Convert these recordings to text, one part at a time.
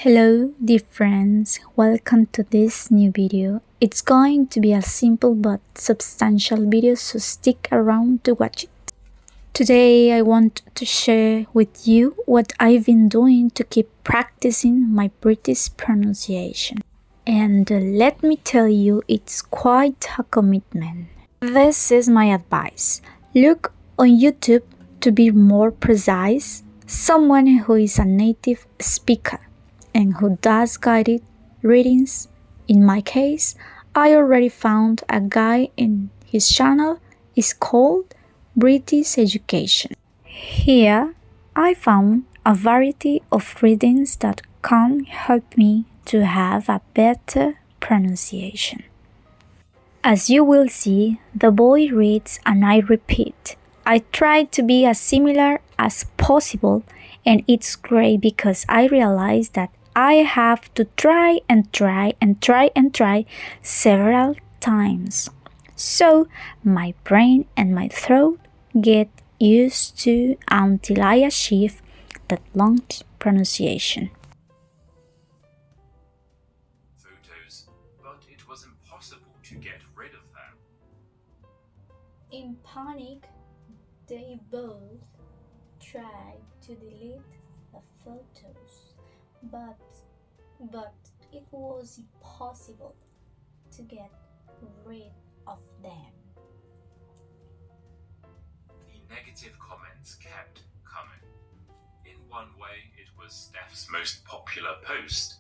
Hello dear friends, welcome to this new video. It's going to be a simple but substantial video, so stick around to watch it. Today I want to share with you what I've been doing to keep practicing my British pronunciation. And let me tell you, it's quite a commitment. This is my advice. Look on YouTube to be more precise, someone who is a native speaker and who does guided readings. In my case, I already found a guy in his channel. It's called British Education. Here, I found a variety of readings that can help me to have a better pronunciation. As you will see, the boy reads and I repeat. I try to be as similar as possible, and it's great because I realize that I have to try several times. So my brain and my throat get used to until I achieve that long pronunciation. Photos, but it was impossible to get rid of them. In panic, they both tried to delete the photos, but it was impossible to get rid of them. The negative comments kept coming. In one way, it was Steph's most popular post,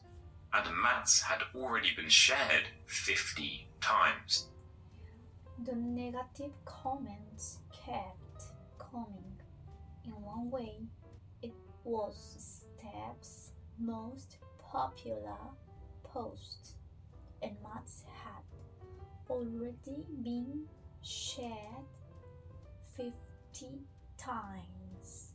and Matt's had already been shared 50 times. The negative comments kept coming. In one way, it was Steph's most popular post, and Matt's had already been shared 50 times.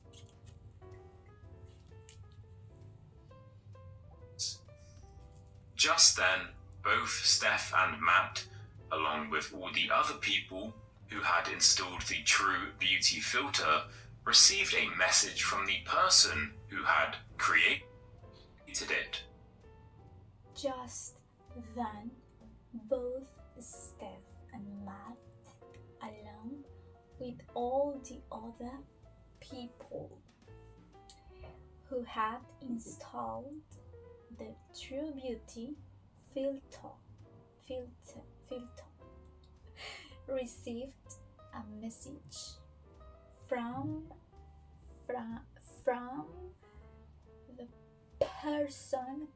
Just then, both Steph and Matt, along with all the other people who had installed the True Beauty filter, received a message from the person who had created it. Just then, both Steph and Matt, along with all the other people who had installed the True Beauty filter, received a message from the person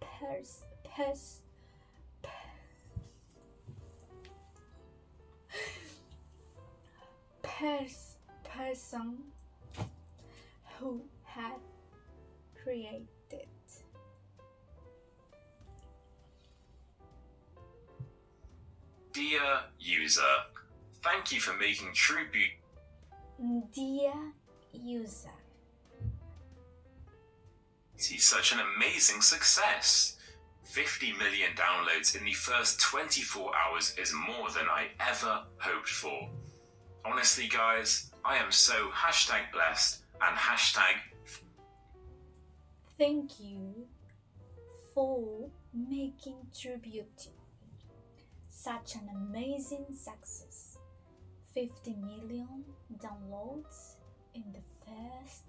who had created. Dear user, thank you for making True Beauty. Dear user, Such an amazing success. 50 million downloads in the first 24 hours is more than I ever hoped for. Honestly guys, I am so #blessed and thank you for making True Beauty such an amazing success. 50 million downloads in the first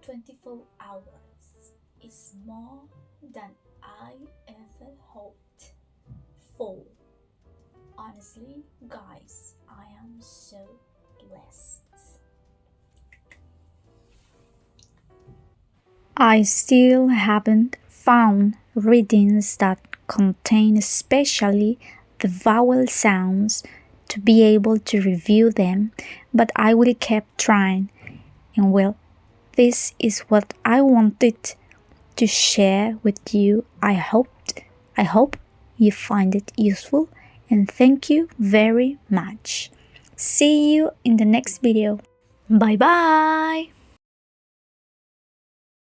24 hours is more than I ever hoped for. Honestly, guys, I am so blessed. I still haven't found readings that contain especially the vowel sounds to be able to review them, but I will keep trying. And well, this is what I wanted to share with you. I hope you find it useful, and thank you very much. See you in the next video. Bye bye.